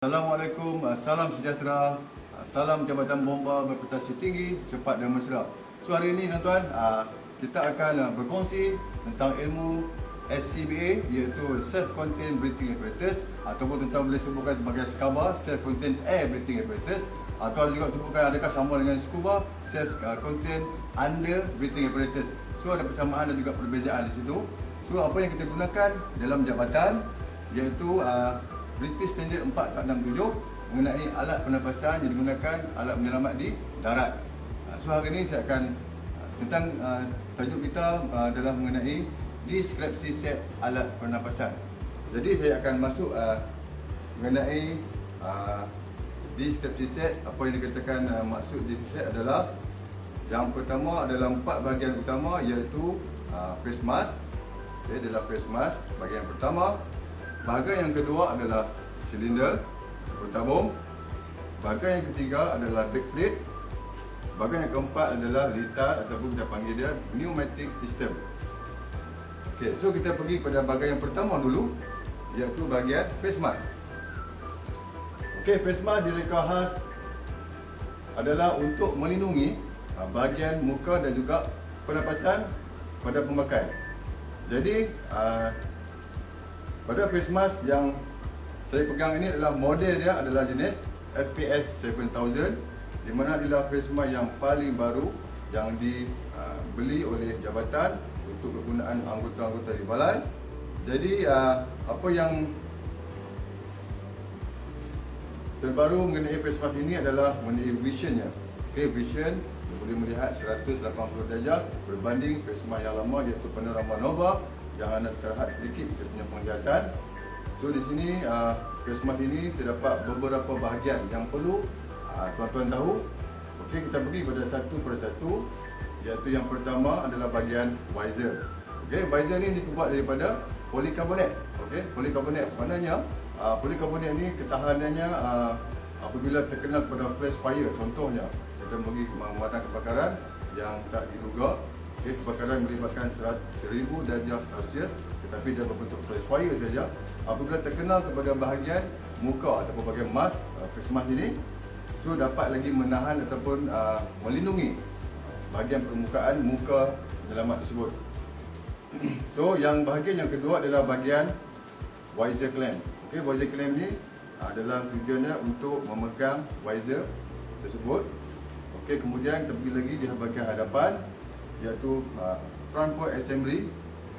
Assalamualaikum, salam sejahtera, salam jabatan bomba berprestasi tinggi, cepat dan mesra. So hari ini tuan-tuan, kita akan berkongsi tentang ilmu SCBA, iaitu Self-Contained Breathing Apparatus, ataupun tuan-tuan boleh sebutkan sebagai SCABA, Self-Contained Air Breathing Apparatus, atau juga sebutkan adakah sama dengan SCUBA, Self-Contained Under Breathing Apparatus. So ada persamaan dan juga perbezaan di situ. So apa yang kita gunakan dalam jabatan iaitu British Standard 4467 mengenai alat pernafasan yang digunakan alat penyelamat di darat. So hari ini saya akan tentang tajuk kita adalah mengenai deskripsi set alat pernafasan. Jadi saya akan masuk mengenai deskripsi set. Apa yang dikatakan maksud deskripsi set adalah yang pertama adalah 4 bahagian utama iaitu face mask. Okay, adalah face mask bahagian pertama. Bahagian yang kedua adalah silinder tabung. Bahagian yang ketiga adalah backplate. Bahagian yang keempat adalah retard ataupun kita panggil dia pneumatic system. Okey, so kita pergi pada bahagian yang pertama dulu iaitu bahagian face mask. Okey, face mask direka khas adalah untuk melindungi bahagian muka dan juga pernafasan pada pemakai. Jadi pada face mask yang saya pegang ini adalah model dia adalah jenis FPS 7000, di mana adalah face mask yang paling baru yang dibeli oleh jabatan untuk kegunaan anggota-anggota di balan. Jadi apa yang terbaru mengenai face mask ini adalah mengenai visionnya. Okay, vision boleh melihat 180 darjah berbanding face mask yang lama iaitu panorama nova yang anda terhad sedikit kita punya penglihatan. So di sini face mask ini terdapat beberapa bahagian yang perlu tuan-tuan tahu. Okey, kita pergi pada satu persatu, iaitu yang pertama adalah bahagian visor. Okey, visor ini dibuat daripada polikarbonat. Okey, polikarbonat maknanya polikarbonat ini ketahanannya apabila terkena pada flash fire, contohnya kita pergi memadam kebakaran yang tak diduga. Okay, kebakaran melibatkan 1000 darjah Celsius, tetapi dia berbentuk flash fire saja. Apabila terkenal kepada bahagian muka ataupun bahagian mask, face mask ini, so dapat lagi menahan ataupun melindungi bahagian permukaan muka penyelamat tersebut. So yang bahagian yang kedua adalah bahagian visor clamp. Okay, visor clamp ni adalah tujuannya untuk memegang visor tersebut. Okay, kemudian kita pergi lagi di bahagian hadapan iaitu front point assembly.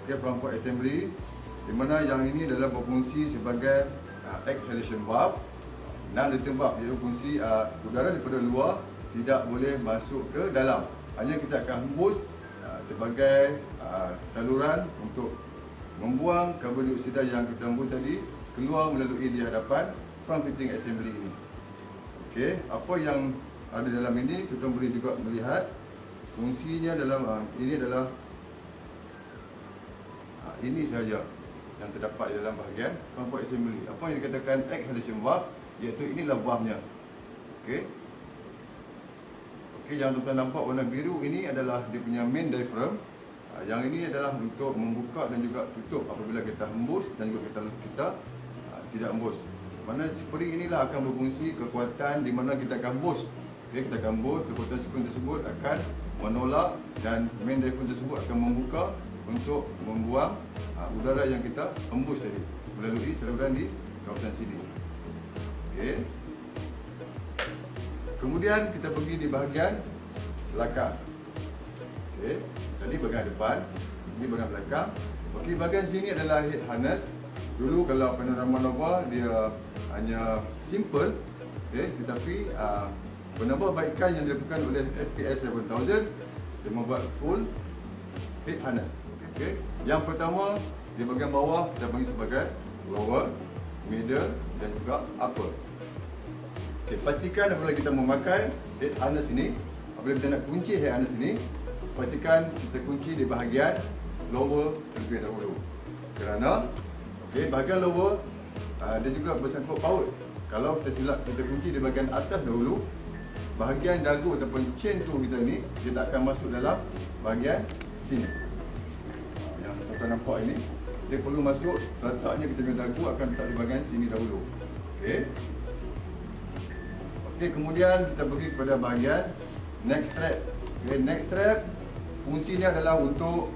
Okay, front point assembly di mana yang ini adalah berfungsi sebagai exhalation valve, non-return valve, iaitu fungsi udara daripada luar tidak boleh masuk ke dalam, hanya kita akan hembus sebagai saluran untuk membuang karbon dioksida yang kita hembus tadi keluar melalui di hadapan front fitting assembly ini. Okey, apa yang ada dalam ini kita boleh juga melihat fungsinya dalam ini adalah ini sahaja yang terdapat di dalam bahagian front point assembly. Apa yang dikatakan exhalation valve, iaitu inilah valve-nya. Okey. Okey, yang tuan-tuan nampak warna biru ini adalah dia punya main diaphragm. Yang ini adalah untuk membuka dan juga tutup apabila kita hembus dan juga kita tidak hembus. Mana spring inilah akan berfungsi kekuatan di mana kita akan hembus. Okay, kita akan hembus, kekuatan spring tersebut akan menolak dan main diaphragm tersebut akan membuka untuk membuang udara yang kita hembus tadi melalui saluran di kawasan sini. Okey. Kemudian kita pergi di bahagian belakang. Okey, tadi bahagian depan, ini bahagian belakang. Okey, bahagian sini adalah head harness. Dulu kalau panorama nova dia hanya simple, okey, tetapi penambahbaikan yang dilakukan oleh FPS 7000 dia membuat full head harness. Okay. Yang pertama di bahagian bawah kita panggil sebagai lower, middle dan juga upper. Okay, pastikan apabila kita memakai head harness ini, apabila kita nak kunci head harness ini, pastikan kita kunci di bahagian lower terlebih dahulu. Kerana bahagian lower dia juga bersangkut paut. Kalau kita silap kita kunci di bahagian atas dahulu, bahagian dagu ataupun chain tu kita ni dia tak akan masuk dalam bahagian sini. Yang tuan nampak ini, dia perlu masuk, letaknya kita punya dagu akan letak di bahagian sini dahulu. Okey. Okey, kemudian kita pergi kepada bahagian neck strap. Okey, neck strap fungsinya adalah untuk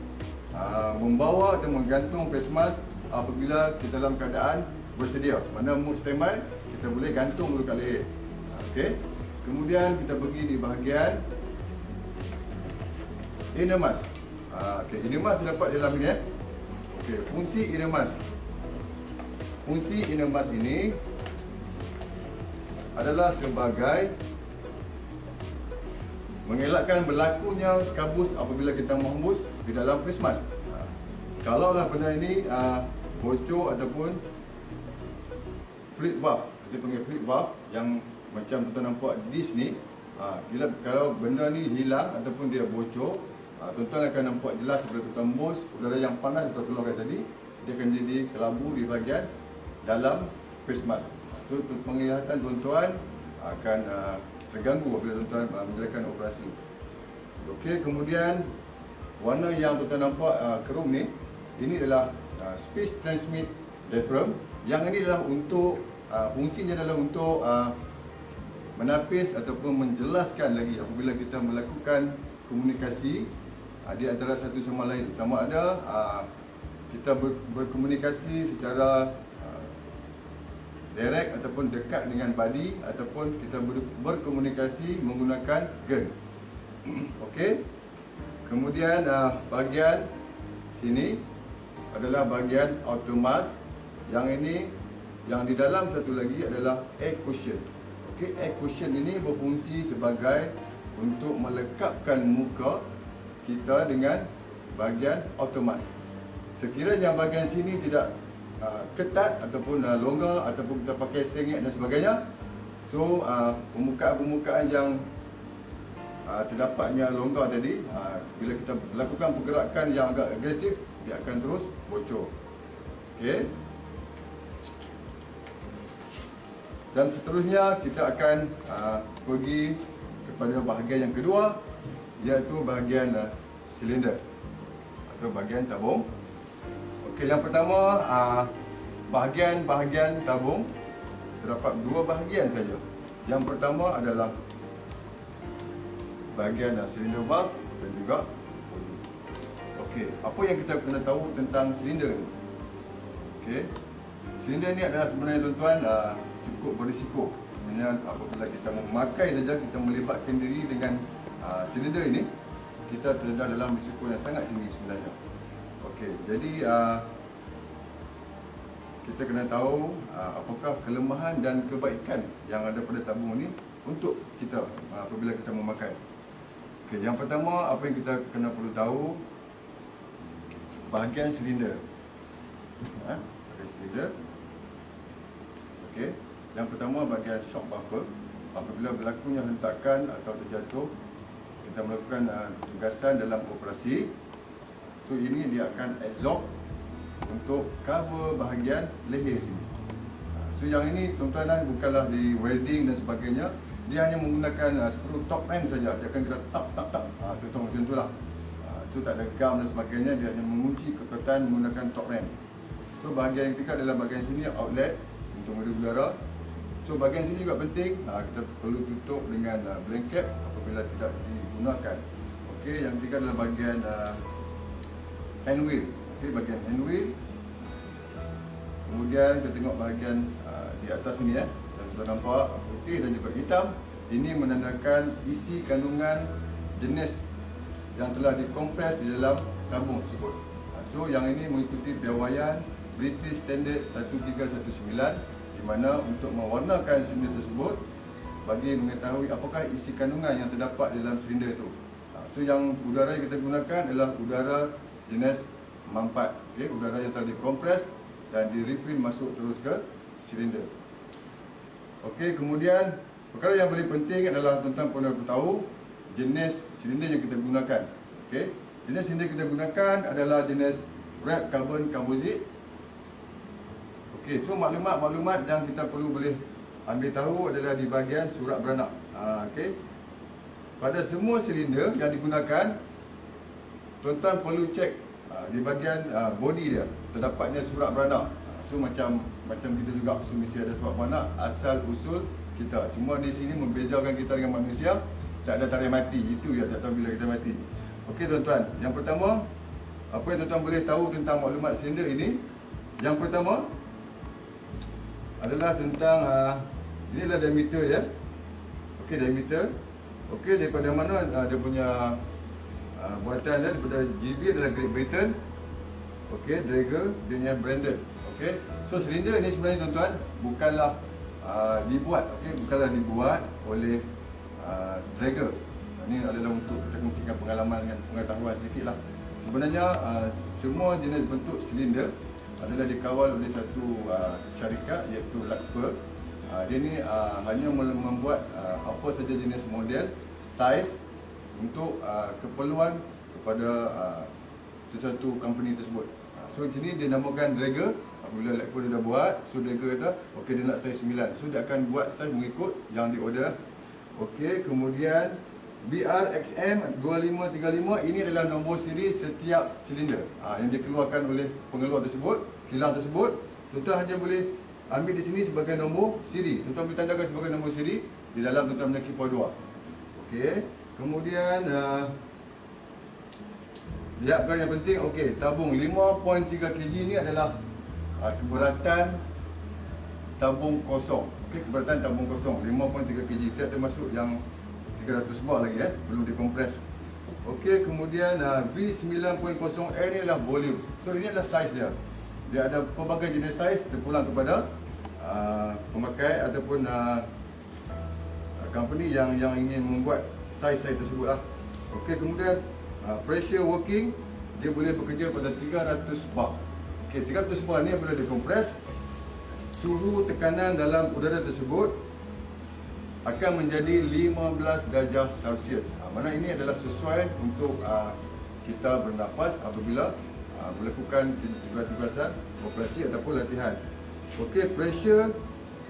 membawa atau menggantung face mask apabila kita dalam keadaan bersedia. Mana mood standby, kita boleh gantung dulu kat leher. Okey. Kemudian kita pergi di bahagian inner mask. Okey, inner mask terdapat dalam ini. Okey, fungsi inner mask. Fungsi inner mask ini adalah sebagai mengelakkan berlakunya kabus apabila kita menghembus di dalam face mask. Kalaulah benda ini bocor ataupun flip valve, kita panggil flip valve yang macam tuan nampak di sini, kalau benda ni hilang ataupun dia bocor, tuan-tuan akan nampak jelas bila tuan hembus udara yang panas tuan keluarkan tadi, dia akan jadi kelabu di bahagian dalam face mask. So penglihatan tuan-tuan akan terganggu apabila tuan-tuan menjalankan operasi. Okey, kemudian warna yang tuan-tuan nampak kerum ni, ini adalah space transmit diaphragm. Yang ini adalah untuk fungsinya adalah untuk menapis ataupun menjelaskan lagi apabila kita melakukan komunikasi di antara satu sama lain, sama ada kita berkomunikasi secara direct ataupun dekat dengan body, ataupun kita berkomunikasi menggunakan gun. Okey. Kemudian bahagian sini adalah bahagian auto mask. Yang ini, yang di dalam satu lagi adalah air cushion. Okey, air cushion ini berfungsi sebagai untuk melekapkan muka kita dengan bahagian auto mask. Sekiranya bahagian sini tidak ketat ataupun longgar ataupun kita pakai sengit dan sebagainya, so permukaan-permukaan yang terdapatnya longgar tadi, bila kita lakukan pergerakan yang agak agresif, dia akan terus bocor. Okey. Dan seterusnya kita akan pergi kepada bahagian yang kedua, iaitu bahagian silinder atau bahagian tabung. Okey, yang pertama, bahagian-bahagian tabung terdapat dua bahagian saja. Yang pertama adalah bahagian silinder valve dan juga bodi. Okey, apa yang kita kena tahu tentang silinder ni? Okey, silinder ni adalah sebenarnya tuan-tuan cukup berisiko. Sebenarnya apabila kita memakai saja, kita melibatkan diri dengan silinder ini, kita terdedah dalam risiko yang sangat tinggi sebenarnya. Okey, jadi kita kena tahu apakah kelemahan dan kebaikan yang ada pada tabung ini untuk kita apabila kita memakai. Okey, yang pertama, apa yang kita kena perlu tahu, bahagian silinder. Bahagian silinder. Okey, yang pertama bahagian shock buffer. Apabila berlakunya hentakan atau terjatuh, kita melakukan tugasan dalam operasi. So ini dia akan absorb untuk cover bahagian leher sini. So yang ini tuan-tuan bukanlah di welding dan sebagainya. Dia hanya menggunakan skru top end saja. Dia akan kena tap. Contoh macam itulah. So tak ada gam dan sebagainya. Dia hanya mengunci kekuatan menggunakan top end. So bahagian yang ketiga adalah bahagian sini outlet untuk menghirup udara. So bahagian sini juga penting. Kita perlu tutup dengan blanket apabila tidak digunakan. Okey, yang ketiga adalah bahagian hand wheel. Okey, bahagian hand wheel. Kemudian kita tengok bahagian di atas sini dan sudah nampak putih dan juga hitam. Ini menandakan isi kandungan jenis yang telah dikompres di dalam tabung tersebut. So yang ini mengikuti piawaian British Standard 1319, di mana untuk mewarnakan silinder tersebut bagi mengetahui apakah isi kandungan yang terdapat dalam silinder itu. So yang udara yang kita gunakan adalah udara jenis mampat. Okey, udara yang telah dikompres dan di-refill masuk terus ke silinder. Okey, kemudian perkara yang paling penting adalah tuan-tuan perlu tahu jenis silinder yang kita gunakan. Okey, jenis silinder kita gunakan adalah jenis wrap carbon composite. Okey, so maklumat-maklumat yang kita perlu boleh ambil tahu adalah di bahagian surat beranak. Okey, pada semua silinder yang digunakan, tuan-tuan perlu cek di bahagian body dia terdapatnya surat beranak. So macam kita juga, so mesti ada surat beranak asal usul kita. Cuma di sini membezakan kita dengan manusia, tak ada tarikh mati. Itu ya, tak tahu bila kita mati. Okey tuan-tuan, yang pertama, apa yang tuan-tuan boleh tahu tentang maklumat silinder ini? Yang pertama adalah tentang ini adalah diameter ya. Okey, diameter. Okey, daripada mana dia punya buatan dia, daripada GB adalah Great Britain. Okey, Draeger dia punya branded. Okey. So silinder ini sebenarnya tuan-tuan bukanlah dibuat, okey, bukanlah dibuat oleh Draeger. Ini adalah untuk kita kongsikan pengalaman dan pengetahuan sedikitlah. Sebenarnya semua jenis bentuk silinder adalah dikawal oleh satu syarikat iaitu Lakper. Dia ni hanya membuat apa saja jenis model, saiz untuk keperluan kepada sesuatu company tersebut. So sini dia namakan Draeger. Apabila Lakper dia dah buat, so Draeger kata okey dia nak saiz 9. So dia akan buat saiz mengikut yang di order. Okey, kemudian BRXM 2535 ini adalah nombor siri setiap silinder yang dikeluarkan oleh pengeluar tersebut, kilang tersebut. Tuan-tuan hanya boleh ambil di sini sebagai nombor siri. Tuan-tuan boleh tandakan sebagai nombor siri di dalam tuan-tuan punya keyboard 2. Okey, kemudian lihatkan yang penting, okey, tabung 5.3 kg ni adalah keberatan tabung kosong. Okey, keberatan tabung kosong 5.3 kg, tidak termasuk yang 300 bar lagi belum dikompres. Okey, kemudian B9.0N ni adalah volume. So ini adalah saiz dia. Dia ada pelbagai jenis saiz terpulang kepada pemakai ataupun company yang ingin membuat saiz-saiz tersebut lah. Okey, kemudian pressure working dia boleh bekerja pada 300 bar. Okey, 300 bar ni boleh dikompres. Suhu tekanan dalam udara tersebut akan menjadi 15 darjah Celsius. Mana ini adalah sesuai untuk kita bernafas apabila melakukan tugasan operasi ataupun latihan. Okey, pressure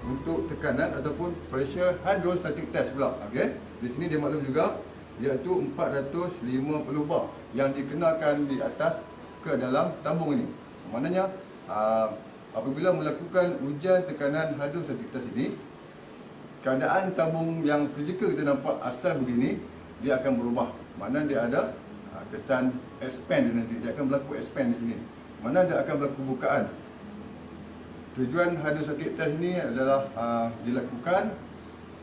untuk tekanan ataupun pressure hydrostatic test pula. Okey, di sini dia maklum juga iaitu 450 bar yang dikenakan di atas ke dalam tabung ini. Maknanya apabila melakukan ujian tekanan hydrostatic test ini, keadaan tabung yang fizikal kita nampak asal begini, dia akan berubah. Mana dia ada kesan expand dia nanti, dia akan berlaku expand di sini. Mana dia akan berlaku bukaan. Tujuan hydrostatic test ini adalah dilakukan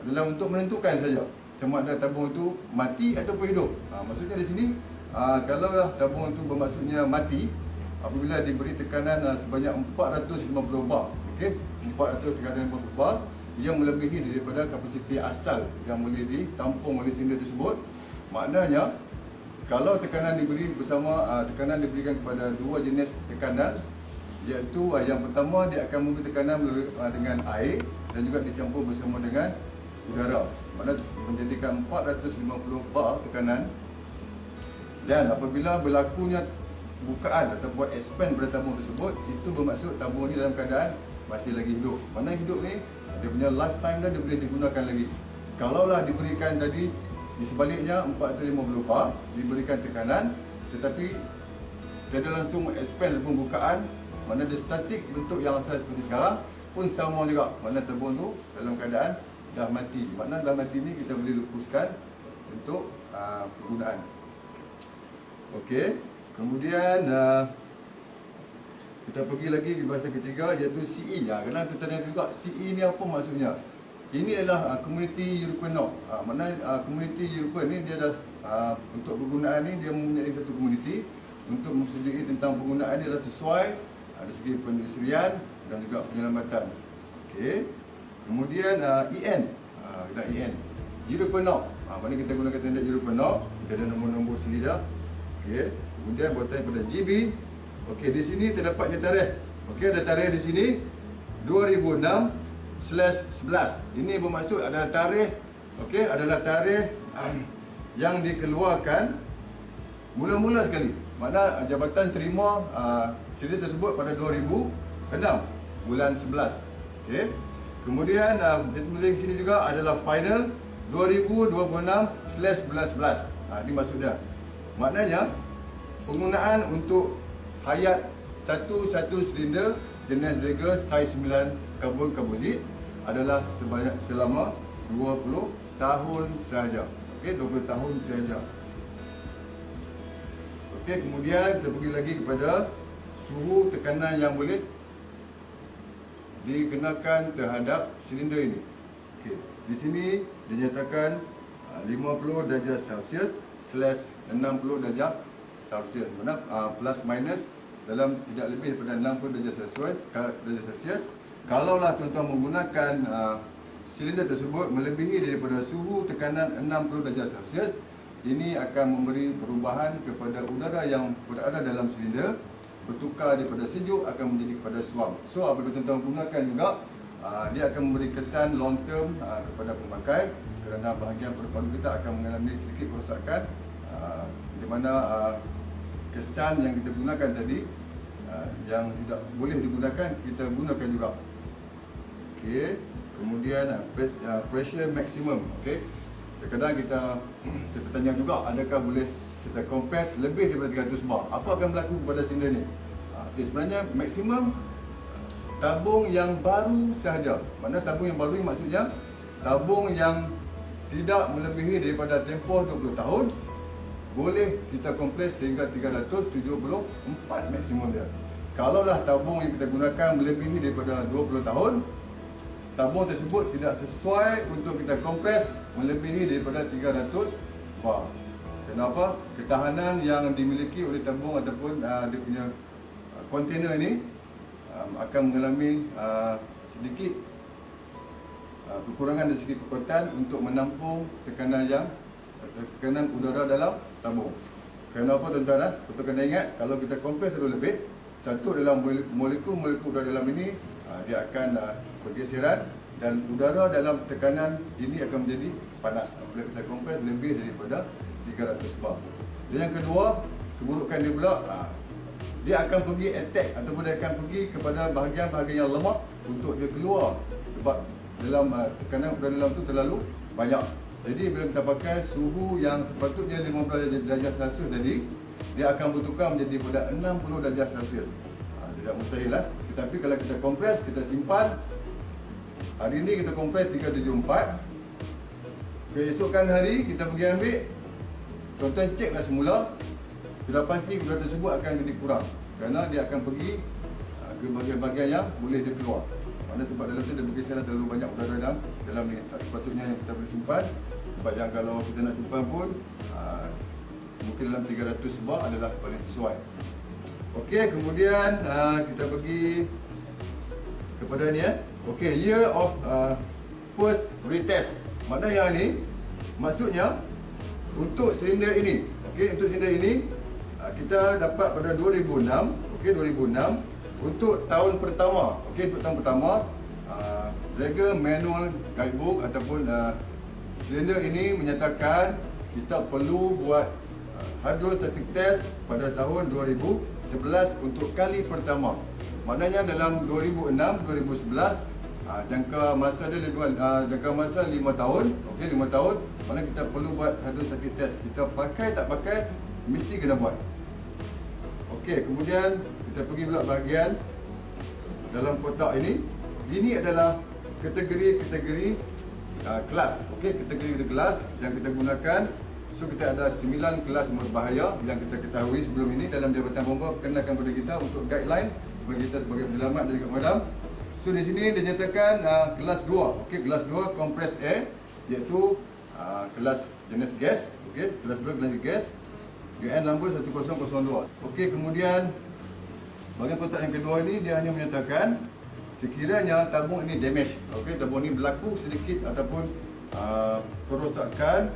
adalah untuk menentukan saja sama ada tabung itu mati ataupun hidup. Maksudnya di sini kalaulah tabung itu bermaksudnya mati apabila diberi tekanan sebanyak 450 bar. Okey, 450 bar yang melebihi daripada kapasiti asal yang boleh ditampung oleh silinder tersebut. Maknanya kalau tekanan diberi bersama tekanan diberikan kepada dua jenis tekanan, iaitu yang pertama dia akan memberi tekanan dengan air dan juga dicampur bersama dengan udara, mana menjadikan 450 bar tekanan. Dan apabila berlakunya bukaan ataupun expand pada tabung tersebut, itu bermaksud tabung ini dalam keadaan masih lagi hidup. Mana hidup ni dia punya lifetime dia boleh digunakan lagi. Kalaulah diberikan tadi di sebaliknya 450 bar diberikan tekanan tetapi tiada langsung expand ataupun bukaan, mana dia statik bentuk yang asal seperti sekarang pun sama juga. Mana tabung tu dalam keadaan dah mati. Makna dah mati ni kita boleh lepaskan untuk penggunaan. Okey, kemudian kita pergi lagi di bahasa ketiga iaitu CE. Kerana tertanya juga CE ni apa maksudnya? Ini adalah community European norm. Mana community European ni dia dah untuk penggunaan ni dia mempunyai satu community untuk menyetujui tentang penggunaan dia adalah sesuai dari segi perindustrian dan juga penyelamatan. Okey. Kemudian EN. Kita EN. European norm. Mana kita gunakan standard European norm, kita ada nombor-nombor sini dah. Okey. Kemudian buatan pada GB. Okey, di sini terdapat tarikh. Okey, ada tarikh di sini 2006/11. Ini bermaksud adalah tarikh, okey, adalah tarikh yang dikeluarkan mula-mula sekali. Makna jabatan terima silinder tersebut pada 2006 bulan 11. Okey. Kemudian di sini juga adalah final 2026/11. Ini maksud dia. Maknanya penggunaan untuk hayat satu silinder jenis Draeger saiz 9 karbon komposit adalah selama 20 tahun sahaja. Okey, 20 tahun sahaja. Okey, kemudian kita pergi lagi kepada suhu tekanan yang boleh dikenakan terhadap silinder ini. Okey, di sini dinyatakan 50 darjah Celsius / 60 darjah Celsius. Mana plus minus dalam tidak lebih daripada 60 darjah Celsius. Kalaulah tuan-tuan menggunakan silinder tersebut melebihi daripada suhu tekanan 60 darjah Celsius, ini akan memberi perubahan kepada udara yang berada dalam silinder, bertukar daripada sejuk akan menjadi kepada suam. So apabila tuan-tuan gunakan juga, dia akan memberi kesan long term kepada pemakai, kerana bahagian paru-paru kita akan mengalami sedikit kerosakan, di mana kesan yang kita gunakan tadi yang tidak boleh digunakan, kita gunakan juga. Okey, kemudian pressure maximum. Okey, kadang-kadang kita tanya juga, adakah boleh kita kompres lebih daripada 300 bar? Apa akan berlaku kepada silinder ni? Okay, sebenarnya maksimum tabung yang baru sahaja. Mana tabung yang baru ni maksudnya tabung yang tidak melebihi daripada tempoh 20 tahun, boleh kita kompres sehingga 374 maksimum dia. Kalaulah tabung yang kita gunakan melebihi daripada 20 tahun, tabung tersebut tidak sesuai untuk kita kompres melebihi daripada 300 bar. Kenapa? Ketahanan yang dimiliki oleh tabung ataupun dia punya kontainer ini akan mengalami sedikit kekurangan dari segi kekuatan untuk menampung tekanan udara dalam tabung. Kenapa tuan-tuan? Tuan-tuan kena ingat, kalau kita kompres terlalu lebih, satu dalam molekul-molekul udara dalam ini dia akan bergeseran dan udara dalam tekanan ini akan menjadi panas apabila kita kompres lebih daripada 300 bar. Dan yang kedua, keburukan dia pula, dia akan pergi attack ataupun dia akan pergi kepada bahagian-bahagian yang lemah untuk dia keluar, sebab dalam tekanan udara dalam tu terlalu banyak. Jadi bila kita pakai suhu yang sepatutnya 50 darjah Celsius tadi, dia akan bertukar menjadi pada 60 darjah Celsius. Tidak mustahil lah. Tetapi kalau kita kompres, kita simpan. Hari ini kita kompres 374. Keesokan hari kita pergi ambil, tuan-tuan ceklah semula, sudah pasti udara tersebut akan jadi kurang, kerana dia akan pergi ke bahagian-bahagian yang boleh dia keluar. Mana sebab dalam tu dia bergeseran terlalu banyak udara dalam ni. Tak sepatutnya yang kita boleh simpan. Sebab yang kalau kita nak simpan pun mungkin dalam 300 bar adalah paling sesuai. Okey, kemudian kita pergi kepada ni Okey, year of first retest. Mana yang ni maksudnya untuk silinder ini. Okey, untuk silinder ini kita dapat pada 2006. Okey, 2006 untuk tahun pertama. Okey, untuk tahun pertama Draeger manual guidebook ataupun silinder ini menyatakan kita perlu buat hydrostatic test pada tahun 2011 untuk kali pertama. Maknanya dalam 2006, 2011 jangka masa dia jangka masa 5 tahun. Okey, 5 tahun. Mana kita perlu buat hydrostatic test. Kita pakai tak pakai mesti kena buat. Okey, kemudian kita pergi pula bahagian dalam kotak ini. Ini adalah kategori-kategori kelas. Okey, kategori kelas yang kita gunakan. So kita ada 9 kelas berbahaya yang kita ketahui sebelum ini dalam Jabatan Bomba kenakan kepada kita untuk guideline kita sebagai penyelamat dari kat madam. So di sini dinyatakan kelas 2. Okey, kelas 2 compressed air, iaitu kelas jenis gas. Okey, kelas 2 jenis gas. UN number 1002. Okey, kemudian bahagian kotak yang kedua ini dia hanya menyatakan sekiranya tabung ini damage. Okey, tabung ini berlaku sedikit ataupun kerosakan,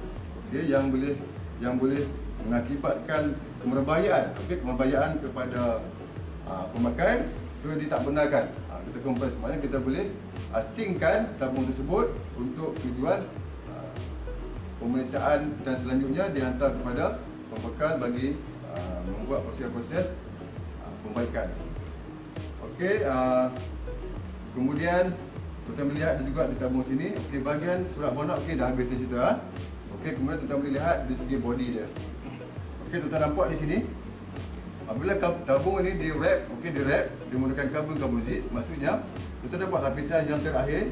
okey, yang boleh mengakibatkan kemerbahayaan. Okey, kemerbahayaan kepada pemakai, so dia tak benarkan kita kompres. Maknanya kita boleh asingkan tabung tersebut untuk tujuan pemeriksaan dan selanjutnya dihantar kepada pembekal bagi membuat proses-proses perbaikan. Okey, kemudian kita melihat juga di tabung sini. Okey, bahagian surat bonok okey dah habis cerita. Okey, kemudian kita boleh lihat di segi body dia. Okey, tuan-tuan nampak di sini. Apabila tabung ini di wrap, okey, di wrap, dia menggunakan kabel zip, maksudnya kita dapat lapisan yang terakhir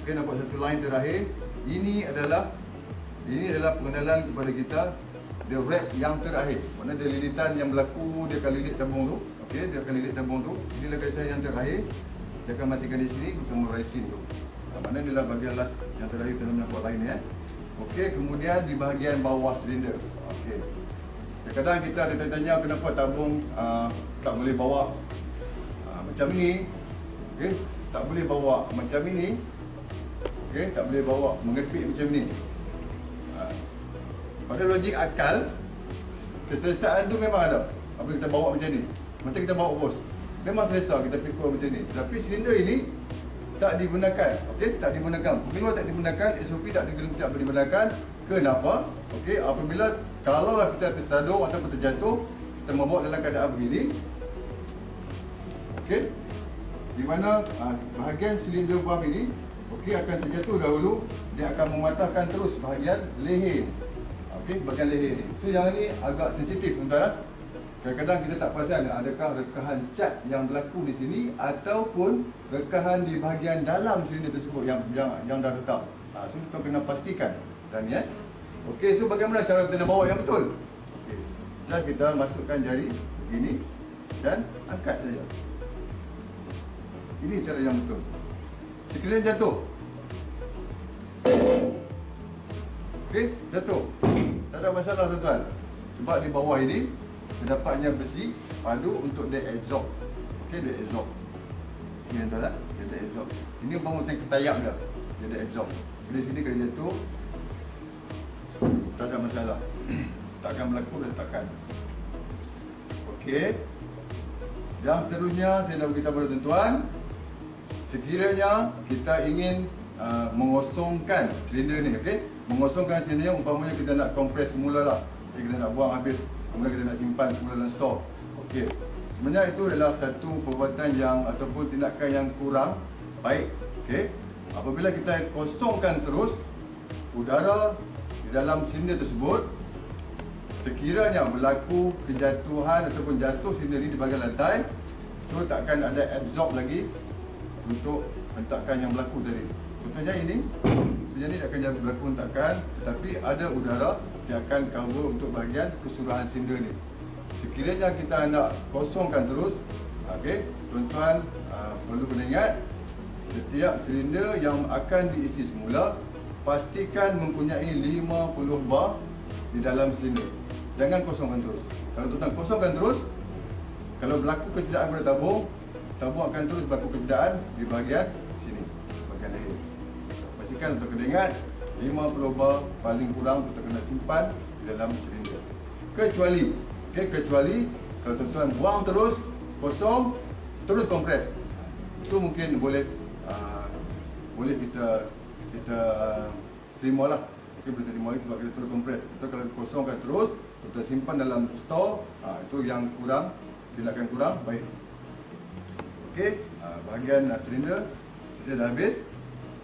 Okey, nampak satu line terakhir. Ini adalah pengenalan kepada kita the wrap yang terakhir. Mana dia lilitan yang berlaku, dia akan lilit tabung tu. Okey, dia akan lilit tabung tu. Inilah kesan yang terakhir. Dia akan matikan di sini bersama resin tu. Mana inilah bahagian last yang terakhir kita nampak line ni. Okey, kemudian di bahagian bawah silinder. Okey. Kadang-kadang kita ada tanya kenapa tabung tak boleh bawa macam ni. Okey, tak boleh bawa macam ini. Okey, tak boleh bawa mengepit macam ni. Pada logik akal, keselesaan tu memang ada. Apa kita bawa macam ni. Macam kita bawa bos. Memang selesa kita pikul macam ni. Tapi silinder ini tak digunakan. Okey, tak digunakan. Bila tak digunakan, SOP tak digunakan. Kenapa? Okey, apabila kalau kita tersaduk atau terjatuh, kita membawa dalam keadaan begini. Okey. Di mana bahagian silinder valve ini okey akan terjatuh dahulu, dia akan mematahkan terus bahagian leher. Okey, bahagian leher ni. So yang ni agak sensitif tuan-tuan. Kadang-kadang kita tak perasan adakah rekahan cat yang berlaku di sini ataupun rekahan di bahagian dalam silinder tersebut yang dah tetap. So kita kena pastikan dan ya. Okey, so bagaimana cara kita nak bawa yang betul? Okey. Just kita masukkan jari begini dan angkat saja. Ini cara yang betul. Sekiranya jatuh. Okey, jatuh. Tak ada masalah tuan-tuan. Sebab di bawah ini terdapatnya besi padu untuk dia absorb. Okey, dia absorb. Ini tuan-tuan, dia absorb. Ini bangun tank ketayap dia. Dia absorb. Di sini kalau jatuh tak ada masalah. Tak akan berlaku retakan. Okey. Yang seterusnya saya nak beritahu kepada tuan-tuan, sekiranya kita ingin mengosongkan silinder ni, okey? Mengosongkan silinder ni umpamanya kita nak kompres semula lah. Okay, kita nak buang habis, kemudian kita nak simpan semula dalam stor. Okey. Sebenarnya itu adalah satu perbuatan yang ataupun tindakan yang kurang baik. Okey. Apabila kita kosongkan terus udara di dalam silinder tersebut, sekiranya berlaku kejatuhan ataupun jatuh silinder ini di bahagian lantai, so takkan ada absorb lagi untuk hentakan yang berlaku tadi. Contohnya ini akan berlaku hentakan, tetapi ada udara yang akan cover untuk bahagian keseluruhan silinder ni. Sekiranya kita nak kosongkan terus, okey, tuan-tuan perlu kena ingat, setiap silinder yang akan diisi semula pastikan mempunyai 50 bar di dalam silinder. Jangan kosongkan terus. Kalau tuan-tuan kosongkan terus, kalau berlaku kecederaan pada tabung akan terus berlaku kecederaan di bahagian sini, bahagian leher. Pastikan untuk kena ingat 50 bar paling kurang untuk kena simpan di dalam silinder. Kecuali kalau tuan-tuan buang terus, kosong, terus kompres. Itu mungkin boleh kita terima lah. Okay, boleh terima lagi sebab kita terus kompres. Kita kalau kosongkan terus, kita simpan dalam store, itu yang kurang, tindakan kurang baik. Okey, bahagian silinder saya dah habis.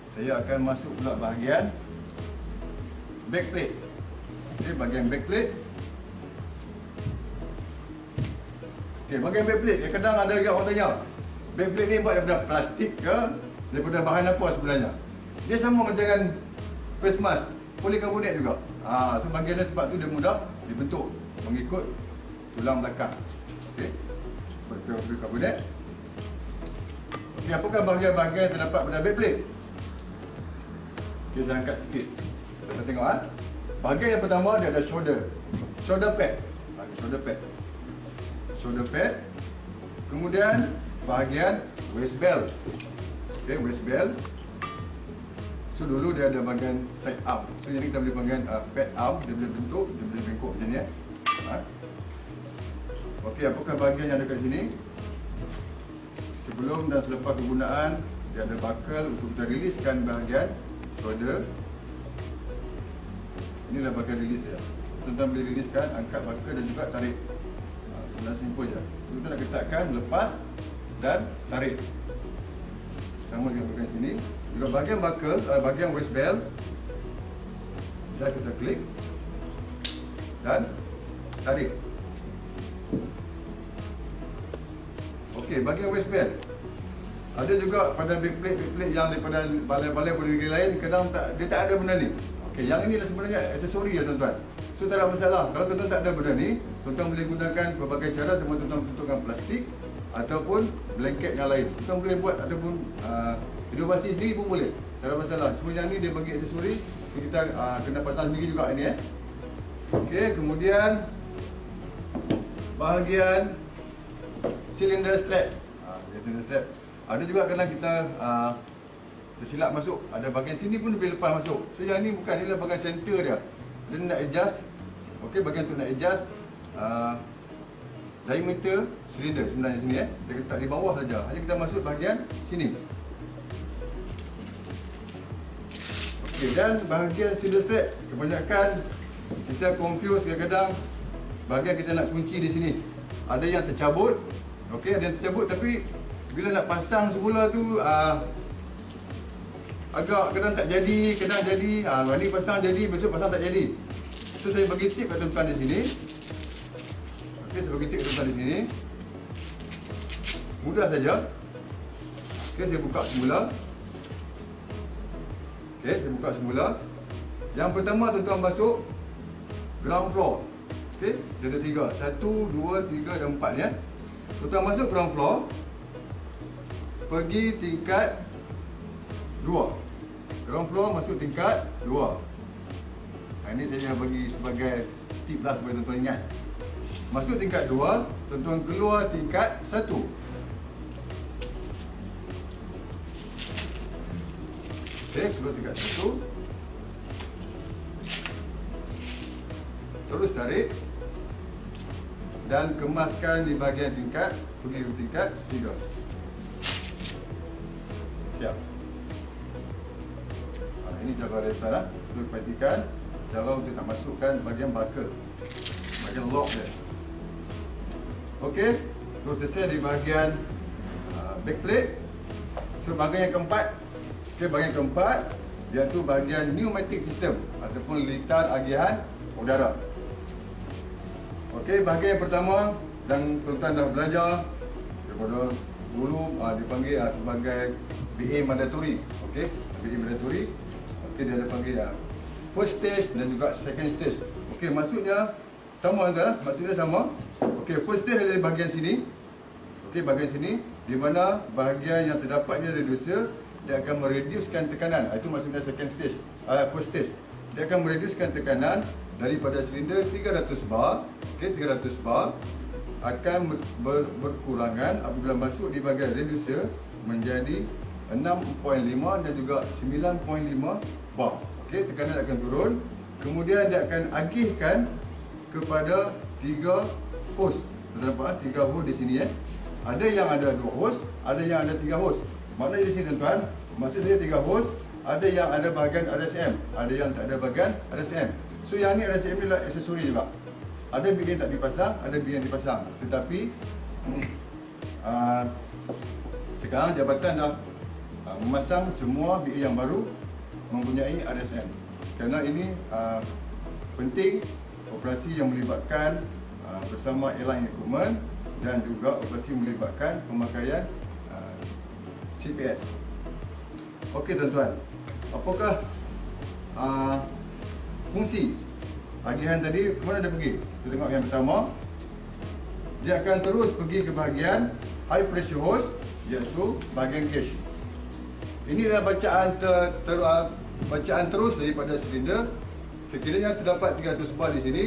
Saya akan masuk pula bahagian backplate. Okey, bahagian backplate. Okey, bahagian backplate. Kadang ada juga orang tanya, backplate ni buat daripada plastik ke? Daripada bahan apa sebenarnya? Dia sama macam dengan face mask, polikarbonat juga. So bahagian dia sebab tu dia mudah dibentuk mengikut tulang belakang. Okey, polikarbonat. Okey, apakah bahagian-bahagian yang terdapat pada backplate? Okey, saya angkat sikit. Kita tengok bahagian yang pertama dia ada shoulder pad. Shoulder pad. Kemudian bahagian waist belt. Okey, waist belt. So dulu dia ada bahagian side arm. So jadi kita boleh bahagian pad arm, dia boleh bentuk, dia boleh bengkok macam ni. Okey, apakah bahagian yang ada kat sini? Sebelum dan selepas penggunaan, dia ada buckle untuk kita riliskan bahagian shoulder. Inilah bahagian rilis dia. Tuan-tuan boleh riliskan, angkat buckle dan juga tarik. Senang simple je. Kita nak ketatkan, lepas dan tarik. Sama dengan bahagian sini. Juga bahagian buckle, bahagian waist belt, dan kita klik dan tarik. Okey, bahagian waist belt. Ada juga pada backplate yang daripada balai-balai pada negeri lain, kadang dia tak ada benda ni. Okey, yang ini sebenarnya aksesori ya tuan-tuan. So tak ada masalah. Kalau tuan-tuan tak ada benda ni, tuan-tuan boleh gunakan berbagai cara, tuan-tuan bentukkan plastik ataupun blanket yang lain. Tuan boleh buat ataupun inovasi sendiri pun boleh. Tak ada masalah. Cuma yang ni dia bagi aksesori, so kita kena pasang sendiri juga ini Okey, kemudian bahagian cylinder strap. Cylinder strap. Ada juga kadang kita tersilap masuk, ada bahagian sini pun lebih lepas masuk. So yang ni bukan, inilah bahagian center dia. Dia nak adjust. Okey, bahagian tu nak adjust diameter silinder sebenarnya sini Dia letak di bawah saja. Hanya kita masuk bahagian sini. Okey, dan bahagian cylinder strap kebanyakan kita confuse kadang-kadang bahagian kita nak kunci di sini. Ada yang tercabut. Okey, ada yang tercabut tapi bila nak pasang semula tu agak kadang tak jadi, kadang jadi. Hari ni pasang jadi, besok pasang tak jadi. So saya bagi tip kat tuan-tuan di sini. Okey, saya bagi tip kat tuan-tuan di sini. Mudah saja. Okey, saya buka semula. Okey, saya buka semula. Yang pertama tuan-tuan masuk ground floor. Okey, dia ada 3. 1, 2, 3 dan 4 ya. Tuan-tuan masuk ground floor. Pergi tingkat 2. Ground floor masuk tingkat 2. Ini saya bagi sebagai tip lah supaya tuan-tuan ingat. Masuk tingkat 2, tuan-tuan keluar tingkat 1. Okey, keluar tingkat 1. Terus tarik dan kemaskan di bahagian tingkat, pergi ke tingkat 3. Siap. Ini cara restoran lah. Untuk pastikan cara untuk nak masukkan bahagian buckle, bahagian lock dia. Okey, terus selesai di bahagian backplate. So bahagian yang keempat, okey, bahagian keempat iaitu bahagian pneumatic system ataupun litar agihan udara. Okey, bahagian yang pertama dan tuan-tuan dah belajar daripada dulu dipanggil sebagai BA mandatory. Okey, BA mandatory. Okey, dia ada panggil first stage dan juga second stage. Okey, maksudnya sama tuan-tuan, maksudnya sama. Okey, first stage adalah bahagian sini. Okey, bahagian sini di mana bahagian yang terdapatnya reducer dia akan mereducekan tekanan. Itu maksudnya second stage. First stage. Dia akan mereducekan tekanan daripada silinder 300 bar, okey, 300 bar akan berkurangan apabila masuk di bahagian reducer menjadi 6.5 dan juga 9.5 bar. Okey, tekanan akan turun. Kemudian dia akan agihkan kepada 3 hose. Nampak 3 hose di sini Ada yang ada 2 hose, ada yang ada 3 hose. Maknanya di sini tuan-tuan, maksud saya 3 hose, ada yang ada bahagian RSM, ada yang tak ada bahagian RSM. So yang ni RSM ni adalah aksesori juga. Ada big yang tak dipasang, ada big yang dipasang. Tetapi sekarang jabatan dah memasang semua BA yang baru mempunyai RSM. Kerana ini penting operasi yang melibatkan bersama airline equipment dan juga operasi melibatkan pemakaian CPS. Okey tuan-tuan, apakah fungsi agihan tadi? Kemana dia pergi? Kita tengok yang pertama. Dia akan terus pergi ke bahagian high pressure hose, iaitu bahagian gauge. Ini adalah bacaan terus daripada silinder. Sekiranya terdapat 300 bar di sini,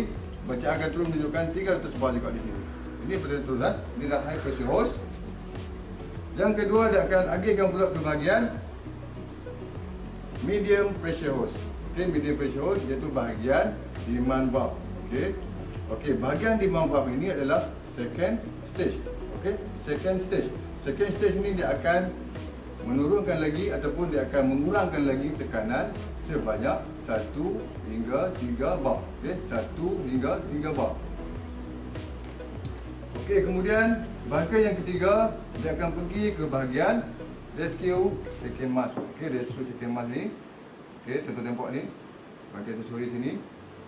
bacaan akan terus menunjukkan 300 bar juga di sini. Ini betul-betul ini adalah high pressure hose. Yang kedua, dia akan agihkan pula ke bahagian medium pressure hose. Okey, medium pressure hose iaitu bahagian demand valve. Okey, bahagian demand valve ini adalah second stage. Okey, second stage. Second stage ni dia akan menurunkan lagi ataupun dia akan mengurangkan lagi tekanan sebanyak 1 hingga 3 bar. Okey, 1 hingga 3 bar. Okey, kemudian bahagian yang ketiga, dia akan pergi ke bahagian rescue second mask. Okey, rescue second mask ni. Okey, tuan-tuan nampak ni. Bahagian aksesori sini.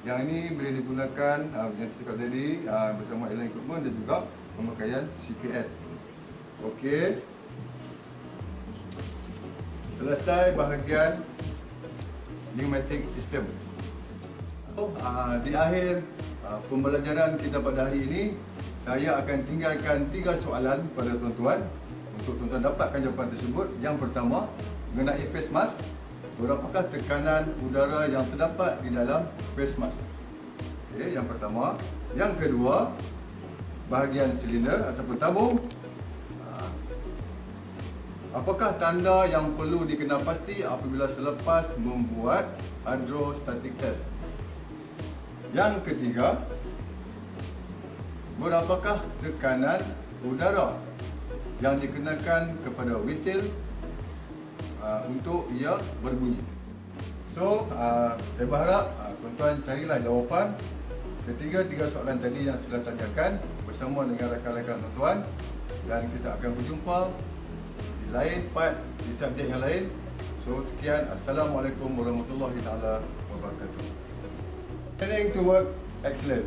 Yang ini boleh digunakan yang saya cakap tadi bersama airline equipment dan juga pemakaian CPS. Okey. selesai bahagian pneumatic system. Di akhir pembelajaran kita pada hari ini, saya akan tinggalkan 3 soalan pada tuan-tuan untuk tuan-tuan dapatkan jawapan tersebut. Yang pertama, mengenai face mask. Berapakah tekanan udara yang terdapat di dalam face mask? Okey, yang pertama. Yang kedua, bahagian silinder ataupun tabung. Apakah tanda yang perlu dikenal pasti apabila selepas membuat hydrostatic test? Yang ketiga, berapakah tekanan udara yang dikenakan kepada whistle untuk ia berbunyi? So, saya berharap tuan-tuan carilah jawapan ketiga soalan tadi yang saya tanyakan bersama dengan rakan-rakan tuan-tuan, dan kita akan berjumpa di lain part, di subjek yang lain. So, sekian. Assalamualaikum warahmatullahi taala wabarakatuh. Training to work excellent.